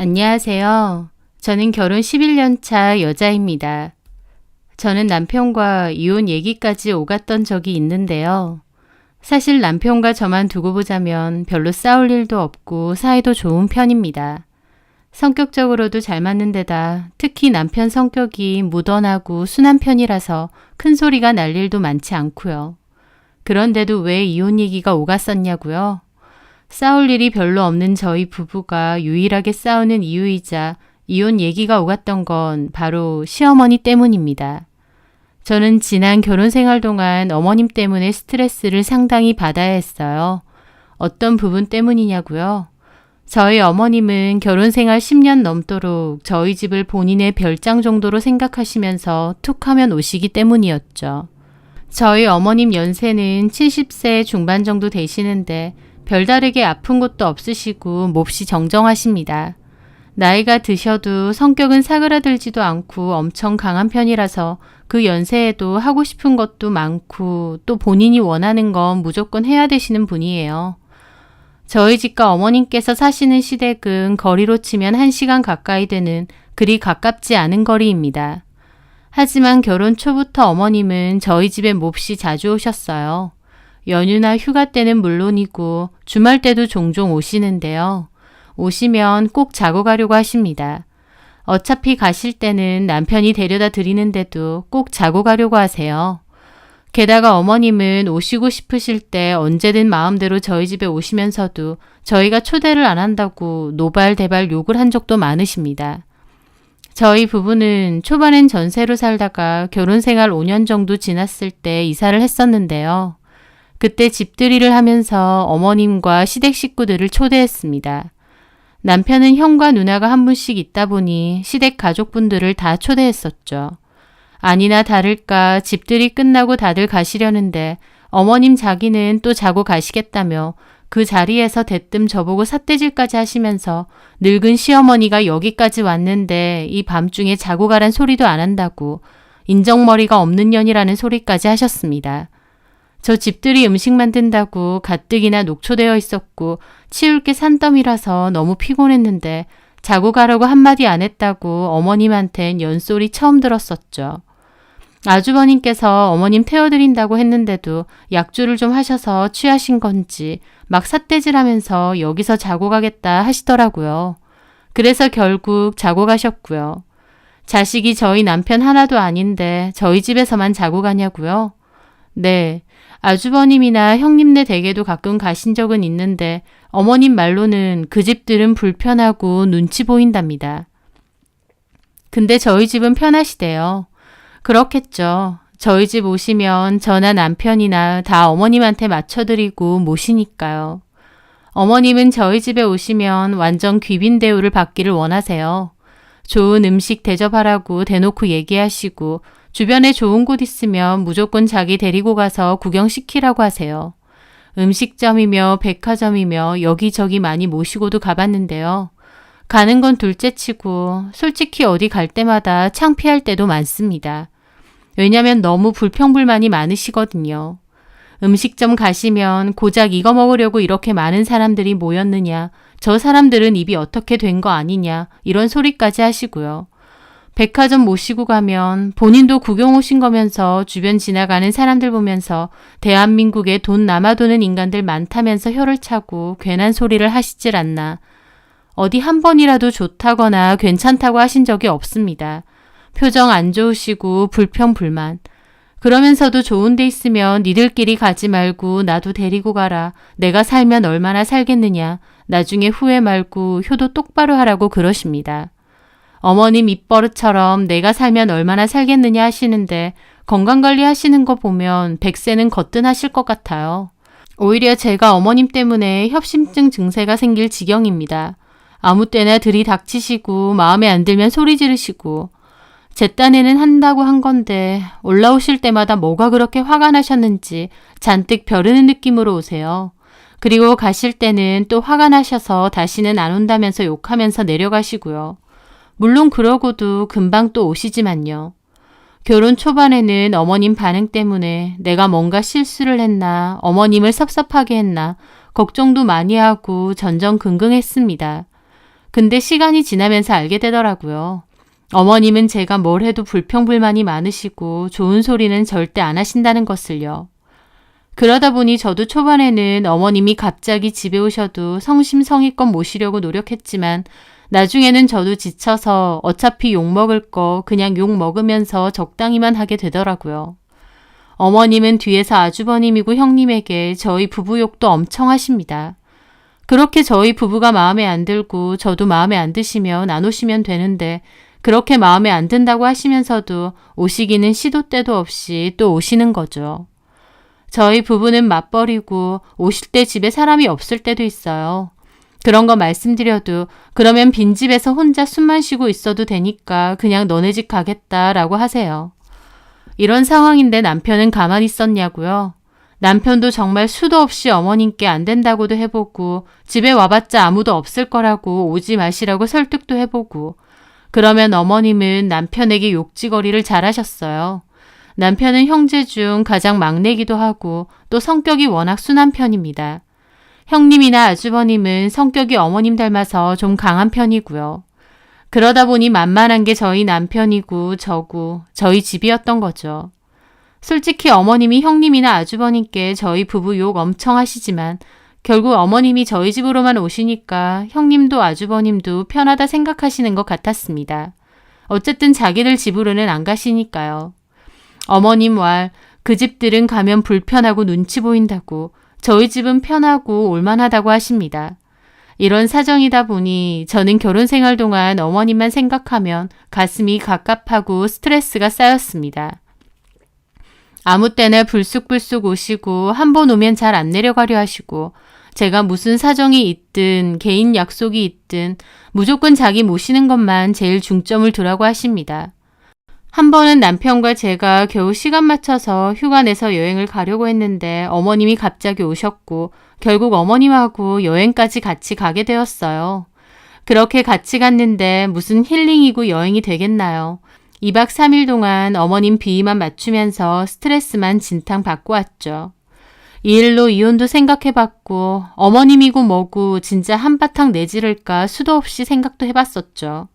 안녕하세요. 저는 결혼 11년 차 여자입니다. 저는 남편과 이혼 얘기까지 오갔던 적이 있는데요. 사실 남편과 저만 두고 보자면 별로 싸울 일도 없고 사이도 좋은 편입니다. 성격적으로도 잘 맞는 데다 특히 남편 성격이 무던하고 순한 편이라서 큰 소리가 날 일도 많지 않고요. 그런데도 왜 이혼 얘기가 오갔었냐고요? 싸울 일이 별로 없는 저희 부부가 유일하게 싸우는 이유이자 이혼 얘기가 오갔던 건 바로 시어머니 때문입니다. 저는 지난 결혼 생활 동안 어머님 때문에 스트레스를 상당히 받아야 했어요. 어떤 부분 때문이냐고요? 저희 어머님은 결혼 생활 10년 넘도록 저희 집을 본인의 별장 정도로 생각하시면서 툭 하면 오시기 때문이었죠. 저희 어머님 연세는 70세 중반 정도 되시는데 별다르게 아픈 것도 없으시고 몹시 정정하십니다. 나이가 드셔도 성격은 사그라들지도 않고 엄청 강한 편이라서 그 연세에도 하고 싶은 것도 많고 또 본인이 원하는 건 무조건 해야 되시는 분이에요. 저희 집과 어머님께서 사시는 시댁은 거리로 치면 1시간 가까이 되는 그리 가깝지 않은 거리입니다. 하지만 결혼 초부터 어머님은 저희 집에 몹시 자주 오셨어요. 연휴나 휴가 때는 물론이고 주말 때도 종종 오시는데요. 오시면 꼭 자고 가려고 하십니다. 어차피 가실 때는 남편이 데려다 드리는데도 꼭 자고 가려고 하세요. 게다가 어머님은 오시고 싶으실 때 언제든 마음대로 저희 집에 오시면서도 저희가 초대를 안 한다고 노발대발 욕을 한 적도 많으십니다. 저희 부부는 초반엔 전세로 살다가 결혼 생활 5년 정도 지났을 때 이사를 했었는데요. 그때 집들이를 하면서 어머님과 시댁 식구들을 초대했습니다. 남편은 형과 누나가 한 분씩 있다 보니 시댁 가족분들을 다 초대했었죠. 아니나 다를까 집들이 끝나고 다들 가시려는데 어머님 자기는 또 자고 가시겠다며 그 자리에서 대뜸 저보고 삿대질까지 하시면서 늙은 시어머니가 여기까지 왔는데 이 밤중에 자고 가란 소리도 안 한다고 인정머리가 없는 년이라는 소리까지 하셨습니다. 저 집들이 음식 만든다고 가뜩이나 녹초되어 있었고 치울 게 산더미라서 너무 피곤했는데 자고 가라고 한마디 안 했다고 어머님한텐 연소리 처음 들었었죠. 아주버님께서 어머님 태워드린다고 했는데도 약주를 좀 하셔서 취하신 건지 막 삿대질하면서 여기서 자고 가겠다 하시더라고요. 그래서 결국 자고 가셨고요. 자식이 저희 남편 하나도 아닌데 저희 집에서만 자고 가냐고요? 네, 아주버님이나 형님네 댁에도 가끔 가신 적은 있는데 어머님 말로는 그 집들은 불편하고 눈치 보인답니다. 근데 저희 집은 편하시대요. 그렇겠죠. 저희 집 오시면 저나 남편이나 다 어머님한테 맞춰드리고 모시니까요. 어머님은 저희 집에 오시면 완전 귀빈 대우를 받기를 원하세요. 좋은 음식 대접하라고 대놓고 얘기하시고 주변에 좋은 곳 있으면 무조건 자기 데리고 가서 구경시키라고 하세요. 음식점이며 백화점이며 여기저기 많이 모시고도 가봤는데요. 가는 건 둘째치고 솔직히 어디 갈 때마다 창피할 때도 많습니다. 왜냐면 너무 불평불만이 많으시거든요. 음식점 가시면 고작 이거 먹으려고 이렇게 많은 사람들이 모였느냐, 저 사람들은 입이 어떻게 된 거 아니냐 이런 소리까지 하시고요. 백화점 모시고 가면 본인도 구경 오신 거면서 주변 지나가는 사람들 보면서 대한민국에 돈 남아도는 인간들 많다면서 혀를 차고 괜한 소리를 하시질 않나. 어디 한 번이라도 좋다거나 괜찮다고 하신 적이 없습니다. 표정 안 좋으시고 불평불만. 그러면서도 좋은 데 있으면 니들끼리 가지 말고 나도 데리고 가라. 내가 살면 얼마나 살겠느냐. 나중에 후회 말고 효도 똑바로 하라고 그러십니다. 어머님 입버릇처럼 내가 살면 얼마나 살겠느냐 하시는데 건강관리 하시는 거 보면 100세는 거뜬하실 것 같아요. 오히려 제가 어머님 때문에 협심증 증세가 생길 지경입니다. 아무 때나 들이닥치시고 마음에 안 들면 소리 지르시고 제 딴에는 한다고 한 건데 올라오실 때마다 뭐가 그렇게 화가 나셨는지 잔뜩 벼르는 느낌으로 오세요. 그리고 가실 때는 또 화가 나셔서 다시는 안 온다면서 욕하면서 내려가시고요. 물론 그러고도 금방 또 오시지만요. 결혼 초반에는 어머님 반응 때문에 내가 뭔가 실수를 했나, 어머님을 섭섭하게 했나 걱정도 많이 하고 전전긍긍했습니다. 근데 시간이 지나면서 알게 되더라고요. 어머님은 제가 뭘 해도 불평불만이 많으시고 좋은 소리는 절대 안 하신다는 것을요. 그러다 보니 저도 초반에는 어머님이 갑자기 집에 오셔도 성심성의껏 모시려고 노력했지만 나중에는 저도 지쳐서 어차피 욕먹을 거 그냥 욕 먹으면서 적당히만 하게 되더라고요. 어머님은 뒤에서 아주버님이고 형님에게 저희 부부 욕도 엄청 하십니다. 그렇게 저희 부부가 마음에 안 들고 저도 마음에 안 드시면 안 오시면 되는데 그렇게 마음에 안 든다고 하시면서도 오시기는 시도 때도 없이 또 오시는 거죠. 저희 부부는 맞벌이고 오실 때 집에 사람이 없을 때도 있어요. 그런 거 말씀드려도 그러면 빈집에서 혼자 숨만 쉬고 있어도 되니까 그냥 너네 집 가겠다라고 하세요. 이런 상황인데 남편은 가만히 있었냐고요. 남편도 정말 수도 없이 어머님께 안 된다고도 해보고 집에 와봤자 아무도 없을 거라고 오지 마시라고 설득도 해보고 그러면 어머님은 남편에게 욕지거리를 잘하셨어요. 남편은 형제 중 가장 막내기도 하고 또 성격이 워낙 순한 편입니다. 형님이나 아주버님은 성격이 어머님 닮아서 좀 강한 편이고요. 그러다 보니 만만한 게 저희 남편이고 저고 저희 집이었던 거죠. 솔직히 어머님이 형님이나 아주버님께 저희 부부 욕 엄청 하시지만 결국 어머님이 저희 집으로만 오시니까 형님도 아주버님도 편하다 생각하시는 것 같았습니다. 어쨌든 자기들 집으로는 안 가시니까요. 어머님 말, 그 집들은 가면 불편하고 눈치 보인다고 저희 집은 편하고 올만하다고 하십니다. 이런 사정이다 보니 저는 결혼 생활 동안 어머님만 생각하면 가슴이 갑갑하고 스트레스가 쌓였습니다. 아무 때나 불쑥불쑥 오시고 한 번 오면 잘 안 내려가려 하시고 제가 무슨 사정이 있든 개인 약속이 있든 무조건 자기 모시는 것만 제일 중점을 두라고 하십니다. 한 번은 남편과 제가 겨우 시간 맞춰서 휴가 내서 여행을 가려고 했는데 어머님이 갑자기 오셨고 결국 어머님하고 여행까지 같이 가게 되었어요. 그렇게 같이 갔는데 무슨 힐링이고 여행이 되겠나요? 2박 3일 동안 어머님 비위만 맞추면서 스트레스만 진탕 받고 왔죠. 이 일로 이혼도 생각해봤고 어머님이고 뭐고 진짜 한바탕 내지를까 수도 없이 생각도 해봤었죠.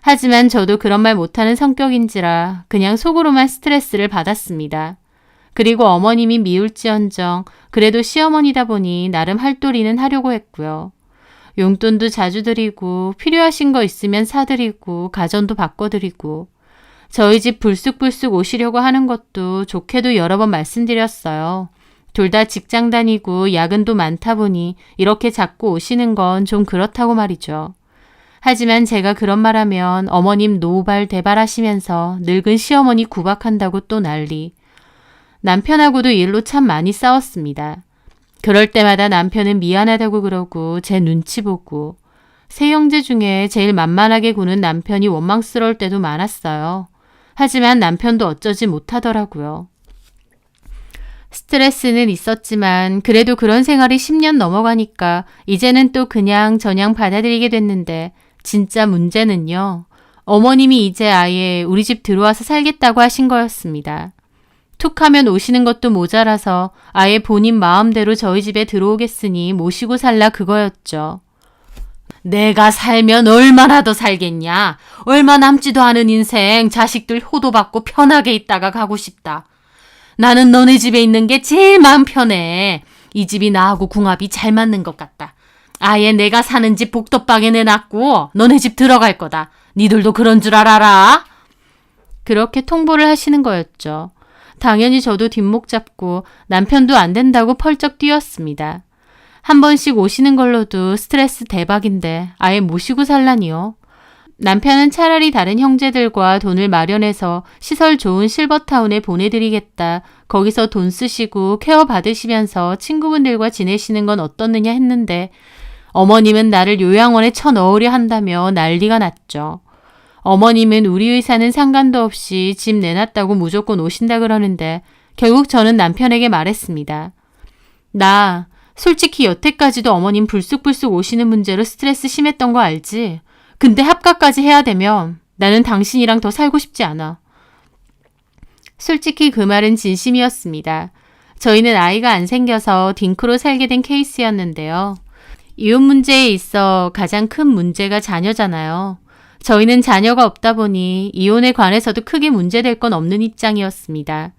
하지만 저도 그런 말 못하는 성격인지라 그냥 속으로만 스트레스를 받았습니다. 그리고 어머님이 미울지언정 그래도 시어머니다 보니 나름 할도리는 하려고 했고요. 용돈도 자주 드리고 필요하신 거 있으면 사드리고 가전도 바꿔드리고 저희 집 불쑥불쑥 오시려고 하는 것도 좋게도 여러 번 말씀드렸어요. 둘 다 직장 다니고 야근도 많다 보니 이렇게 자꾸 오시는 건 좀 그렇다고 말이죠. 하지만 제가 그런 말하면 어머님 노발대발 하시면서 늙은 시어머니 구박한다고 또 난리. 남편하고도 일로 참 많이 싸웠습니다. 그럴 때마다 남편은 미안하다고 그러고 제 눈치 보고 세 형제 중에 제일 만만하게 구는 남편이 원망스러울 때도 많았어요. 하지만 남편도 어쩌지 못하더라고요. 스트레스는 있었지만 그래도 그런 생활이 10년 넘어가니까 이제는 또 그냥 저냥 받아들이게 됐는데 진짜 문제는요. 어머님이 이제 아예 우리 집 들어와서 살겠다고 하신 거였습니다. 툭 하면 오시는 것도 모자라서 아예 본인 마음대로 저희 집에 들어오겠으니 모시고 살라 그거였죠. 내가 살면 얼마나 더 살겠냐. 얼마 남지도 않은 인생 자식들 효도받고 편하게 있다가 가고 싶다. 나는 너네 집에 있는 게 제일 마음 편해. 이 집이 나하고 궁합이 잘 맞는 것 같다. 아예 내가 사는 집 복덕방에 내놨고 너네 집 들어갈 거다. 니들도 그런 줄 알아라. 그렇게 통보를 하시는 거였죠. 당연히 저도 뒷목 잡고 남편도 안 된다고 펄쩍 뛰었습니다. 한 번씩 오시는 걸로도 스트레스 대박인데 아예 모시고 살라니요. 남편은 차라리 다른 형제들과 돈을 마련해서 시설 좋은 실버타운에 보내드리겠다. 거기서 돈 쓰시고 케어 받으시면서 친구분들과 지내시는 건 어떻느냐 했는데 어머님은 나를 요양원에 쳐넣으려 한다며 난리가 났죠. 어머님은 우리 의사는 상관도 없이 집 내놨다고 무조건 오신다 그러는데 결국 저는 남편에게 말했습니다. 나 솔직히 여태까지도 어머님 불쑥불쑥 오시는 문제로 스트레스 심했던 거 알지? 근데 합가까지 해야 되면 나는 당신이랑 더 살고 싶지 않아. 솔직히 그 말은 진심이었습니다. 저희는 아이가 안 생겨서 딩크로 살게 된 케이스였는데요. 이혼 문제에 있어 가장 큰 문제가 자녀잖아요. 저희는 자녀가 없다 보니 이혼에 관해서도 크게 문제될 건 없는 입장이었습니다.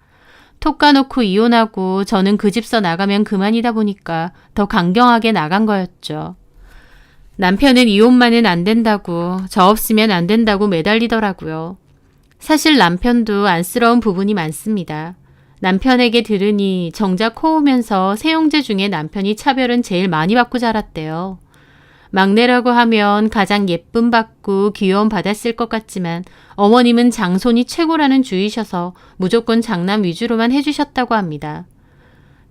톡 까놓고 이혼하고 저는 그 집서 나가면 그만이다 보니까 더 강경하게 나간 거였죠. 남편은 이혼만은 안 된다고, 저 없으면 안 된다고 매달리더라고요. 사실 남편도 안쓰러운 부분이 많습니다. 남편에게 들으니 정작 코오면서 세 형제 중에 남편이 차별은 제일 많이 받고 자랐대요. 막내라고 하면 가장 예쁨 받고 귀여움 받았을 것 같지만 어머님은 장손이 최고라는 주의셔서 무조건 장남 위주로만 해주셨다고 합니다.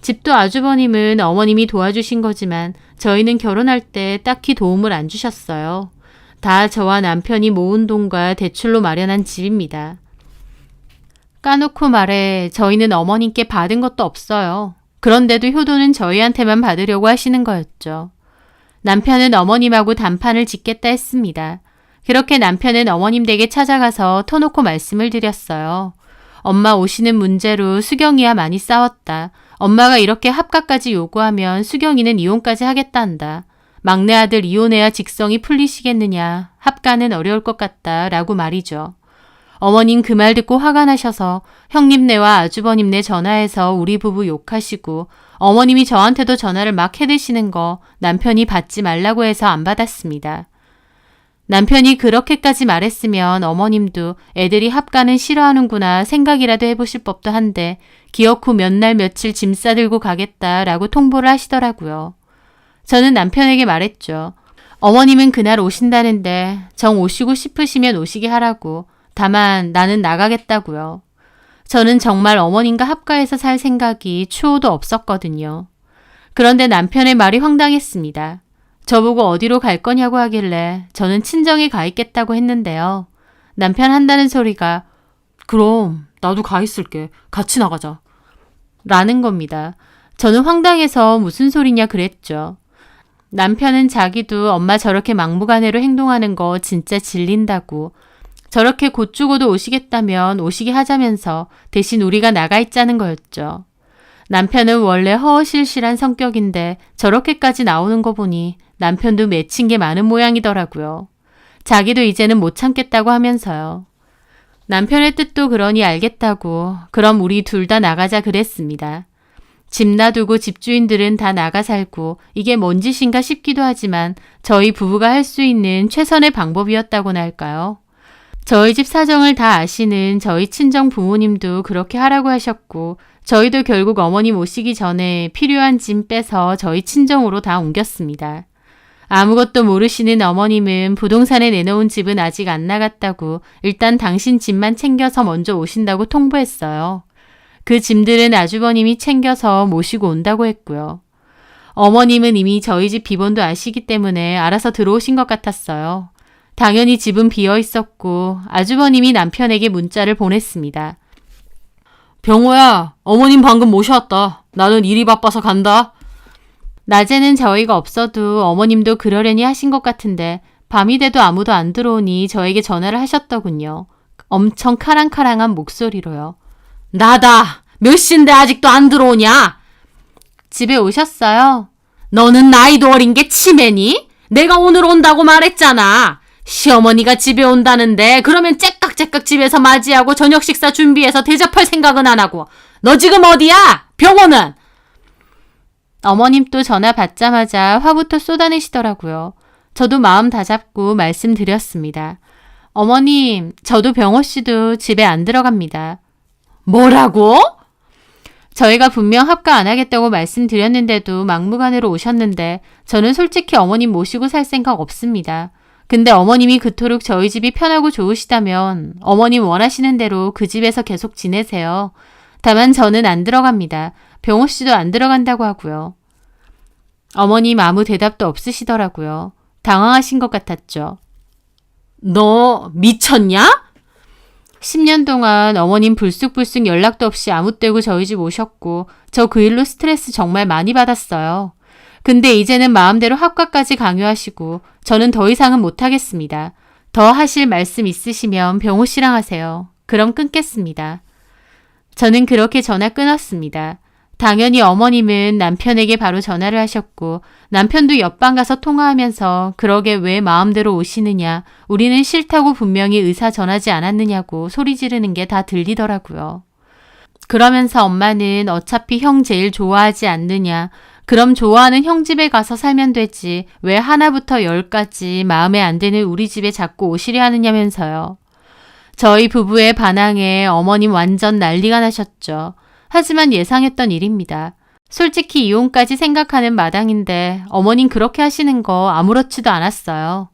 집도 아주버님은 어머님이 도와주신 거지만 저희는 결혼할 때 딱히 도움을 안 주셨어요. 다 저와 남편이 모은 돈과 대출로 마련한 집입니다. 까놓고 말해 저희는 어머님께 받은 것도 없어요. 그런데도 효도는 저희한테만 받으려고 하시는 거였죠. 남편은 어머님하고 단판을 짓겠다 했습니다. 그렇게 남편은 어머님 댁에 찾아가서 터놓고 말씀을 드렸어요. 엄마 오시는 문제로 수경이와 많이 싸웠다. 엄마가 이렇게 합가까지 요구하면 수경이는 이혼까지 하겠다 한다. 막내 아들 이혼해야 직성이 풀리시겠느냐. 합가는 어려울 것 같다. 라고 말이죠. 어머님 그 말 듣고 화가 나셔서 형님네와 아주버님네 전화해서 우리 부부 욕하시고 어머님이 저한테도 전화를 막 해대시는 거 남편이 받지 말라고 해서 안 받았습니다. 남편이 그렇게까지 말했으면 어머님도 애들이 합가는 싫어하는구나 생각이라도 해보실 법도 한데 기어코 몇 날 며칠 짐 싸들고 가겠다라고 통보를 하시더라고요. 저는 남편에게 말했죠. 어머님은 그날 오신다는데 정 오시고 싶으시면 오시게 하라고. 다만 나는 나가겠다고요. 저는 정말 어머님과 합가해서 살 생각이 추호도 없었거든요. 그런데 남편의 말이 황당했습니다. 저보고 어디로 갈 거냐고 하길래 저는 친정에 가 있겠다고 했는데요. 남편 한다는 소리가 그럼 나도 가 있을게. 같이 나가자. 라는 겁니다. 저는 황당해서 무슨 소리냐 그랬죠. 남편은 자기도 엄마 저렇게 막무가내로 행동하는 거 진짜 질린다고 저렇게 곧 죽어도 오시겠다면 오시게 하자면서 대신 우리가 나가 있자는 거였죠. 남편은 원래 허허실실한 성격인데 저렇게까지 나오는 거 보니 남편도 맺힌 게 많은 모양이더라고요. 자기도 이제는 못 참겠다고 하면서요. 남편의 뜻도 그러니 알겠다고 그럼 우리 둘 다 나가자 그랬습니다. 집 놔두고 집주인들은 다 나가 살고 이게 뭔 짓인가 싶기도 하지만 저희 부부가 할 수 있는 최선의 방법이었다고나 할까요? 저희 집 사정을 다 아시는 저희 친정 부모님도 그렇게 하라고 하셨고 저희도 결국 어머님 오시기 전에 필요한 짐 빼서 저희 친정으로 다 옮겼습니다. 아무것도 모르시는 어머님은 부동산에 내놓은 집은 아직 안 나갔다고 일단 당신 집만 챙겨서 먼저 오신다고 통보했어요. 그 짐들은 아주버님이 챙겨서 모시고 온다고 했고요. 어머님은 이미 저희 집 비번도 아시기 때문에 알아서 들어오신 것 같았어요. 당연히 집은 비어 있었고 아주버님이 남편에게 문자를 보냈습니다. 병호야, 어머님 방금 모셔왔다. 나는 일이 바빠서 간다. 낮에는 저희가 없어도 어머님도 그러려니 하신 것 같은데 밤이 돼도 아무도 안 들어오니 저에게 전화를 하셨더군요. 엄청 카랑카랑한 목소리로요. 나다. 몇 시인데 아직도 안 들어오냐? 집에 오셨어요? 너는 나이도 어린 게 치매니? 내가 오늘 온다고 말했잖아. 시어머니가 집에 온다는데 그러면 째깍째깍 집에서 맞이하고 저녁 식사 준비해서 대접할 생각은 안 하고. 너 지금 어디야? 병원은? 어머님 또 전화 받자마자 화부터 쏟아내시더라고요. 저도 마음 다잡고 말씀드렸습니다. 어머님, 저도 병호 씨도 집에 안 들어갑니다. 뭐라고? 저희가 분명 합가 안 하겠다고 말씀드렸는데도 막무가내로 오셨는데 저는 솔직히 어머님 모시고 살 생각 없습니다. 근데 어머님이 그토록 저희 집이 편하고 좋으시다면 어머님 원하시는 대로 그 집에서 계속 지내세요. 다만 저는 안 들어갑니다. 병호 씨도 안 들어간다고 하고요. 어머님 아무 대답도 없으시더라고요. 당황하신 것 같았죠. 너 미쳤냐? 10년 동안 어머님 불쑥불쑥 연락도 없이 아무 때고 저희 집 오셨고 저 그 일로 스트레스 정말 많이 받았어요. 근데 이제는 마음대로 합가까지 강요하시고 저는 더 이상은 못하겠습니다. 더 하실 말씀 있으시면 병호 씨랑 하세요. 그럼 끊겠습니다. 저는 그렇게 전화 끊었습니다. 당연히 어머님은 남편에게 바로 전화를 하셨고 남편도 옆방 가서 통화하면서 그러게 왜 마음대로 오시느냐, 우리는 싫다고 분명히 의사 전하지 않았느냐고 소리 지르는 게 다 들리더라고요. 그러면서 엄마는 어차피 형 제일 좋아하지 않느냐, 그럼 좋아하는 형 집에 가서 살면 되지 왜 하나부터 10까지 마음에 안 드는 우리 집에 자꾸 오시려 하느냐면서요. 저희 부부의 반항에 어머님 완전 난리가 나셨죠. 하지만 예상했던 일입니다. 솔직히 이혼까지 생각하는 마당인데 어머님 그렇게 하시는 거 아무렇지도 않았어요.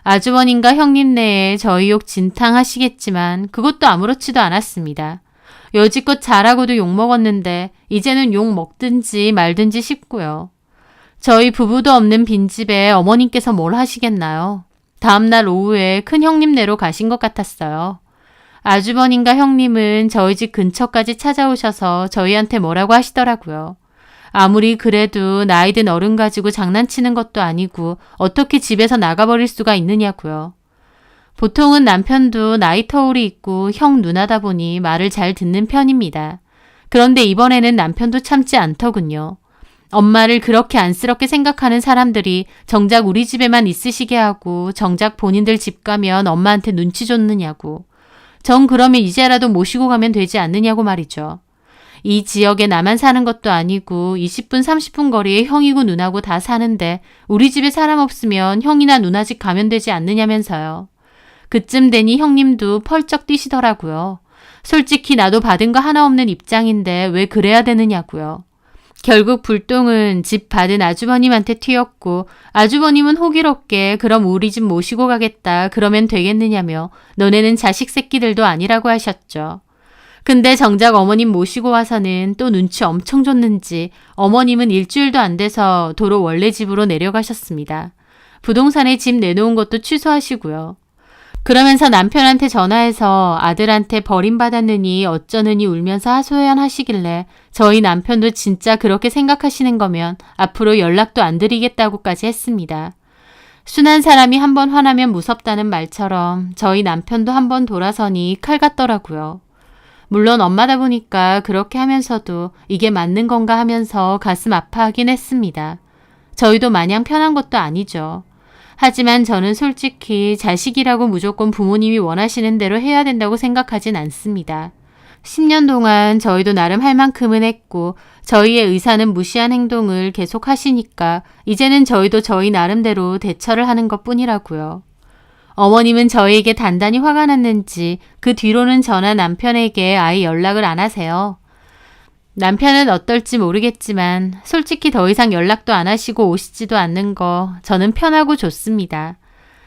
아주버님과 형님 내에 저희 욕 진탕 하시겠지만 그것도 아무렇지도 않았습니다. 여지껏 잘하고도 욕먹었는데 이제는 욕 먹든지 말든지 싶고요. 저희 부부도 없는 빈집에 어머님께서 뭘 하시겠나요? 다음날 오후에 큰 형님네로 가신 것 같았어요. 아주버님과 형님은 저희 집 근처까지 찾아오셔서 저희한테 뭐라고 하시더라고요. 아무리 그래도 나이 든 어른 가지고 장난치는 것도 아니고 어떻게 집에서 나가버릴 수가 있느냐고요. 보통은 남편도 나이 터울이 있고 형 누나다 보니 말을 잘 듣는 편입니다. 그런데 이번에는 남편도 참지 않더군요. 엄마를 그렇게 안쓰럽게 생각하는 사람들이 정작 우리 집에만 있으시게 하고 정작 본인들 집 가면 엄마한테 눈치 줬느냐고. 전 그러면 이제라도 모시고 가면 되지 않느냐고 말이죠. 이 지역에 나만 사는 것도 아니고 20분 30분 거리에 형이고 누나고 다 사는데 우리 집에 사람 없으면 형이나 누나 집 가면 되지 않느냐면서요. 그쯤 되니 형님도 펄쩍 뛰시더라고요. 솔직히 나도 받은 거 하나 없는 입장인데 왜 그래야 되느냐고요. 결국 불똥은 집 받은 아주버님한테 튀었고 아주버님은 호기롭게 그럼 우리 집 모시고 가겠다 그러면 되겠느냐며 너네는 자식 새끼들도 아니라고 하셨죠. 근데 정작 어머님 모시고 와서는 또 눈치 엄청 줬는지 어머님은 일주일도 안 돼서 도로 원래 집으로 내려가셨습니다. 부동산에 집 내놓은 것도 취소하시고요. 그러면서 남편한테 전화해서 아들한테 버림받았느니 어쩌느니 울면서 하소연하시길래 저희 남편도 진짜 그렇게 생각하시는 거면 앞으로 연락도 안 드리겠다고까지 했습니다. 순한 사람이 한번 화나면 무섭다는 말처럼 저희 남편도 한번 돌아서니 칼 같더라고요. 물론 엄마다 보니까 그렇게 하면서도 이게 맞는 건가 하면서 가슴 아파하긴 했습니다. 저희도 마냥 편한 것도 아니죠. 하지만 저는 솔직히 자식이라고 무조건 부모님이 원하시는 대로 해야 된다고 생각하진 않습니다. 10년 동안 저희도 나름 할 만큼은 했고 저희의 의사는 무시한 행동을 계속 하시니까 이제는 저희도 저희 나름대로 대처를 하는 것뿐이라고요. 어머님은 저희에게 단단히 화가 났는지 그 뒤로는 저나 남편에게 아예 연락을 안 하세요. 남편은 어떨지 모르겠지만 솔직히 더 이상 연락도 안 하시고 오시지도 않는 거 저는 편하고 좋습니다.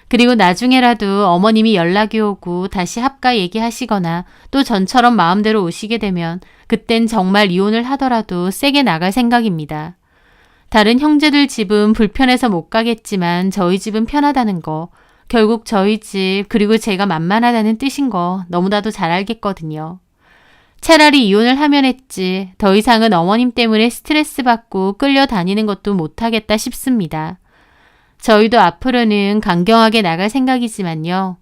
그리고 나중에라도 어머님이 연락이 오고 다시 합가 얘기하시거나 또 전처럼 마음대로 오시게 되면 그땐 정말 이혼을 하더라도 세게 나갈 생각입니다. 다른 형제들 집은 불편해서 못 가겠지만 저희 집은 편하다는 거, 결국 저희 집 그리고 제가 만만하다는 뜻인 거 너무나도 잘 알겠거든요. 차라리 이혼을 하면 했지 더 이상은 어머님 때문에 스트레스 받고 끌려다니는 것도 못하겠다 싶습니다. 저희도 앞으로는 강경하게 나갈 생각이지만요.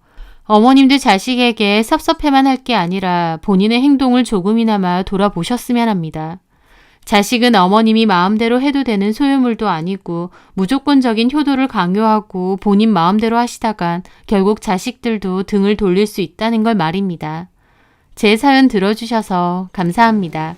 어머님도 자식에게 섭섭해만 할 게 아니라 본인의 행동을 조금이나마 돌아보셨으면 합니다. 자식은 어머님이 마음대로 해도 되는 소유물도 아니고 무조건적인 효도를 강요하고 본인 마음대로 하시다간 결국 자식들도 등을 돌릴 수 있다는 걸 말입니다. 제 사연 들어주셔서 감사합니다.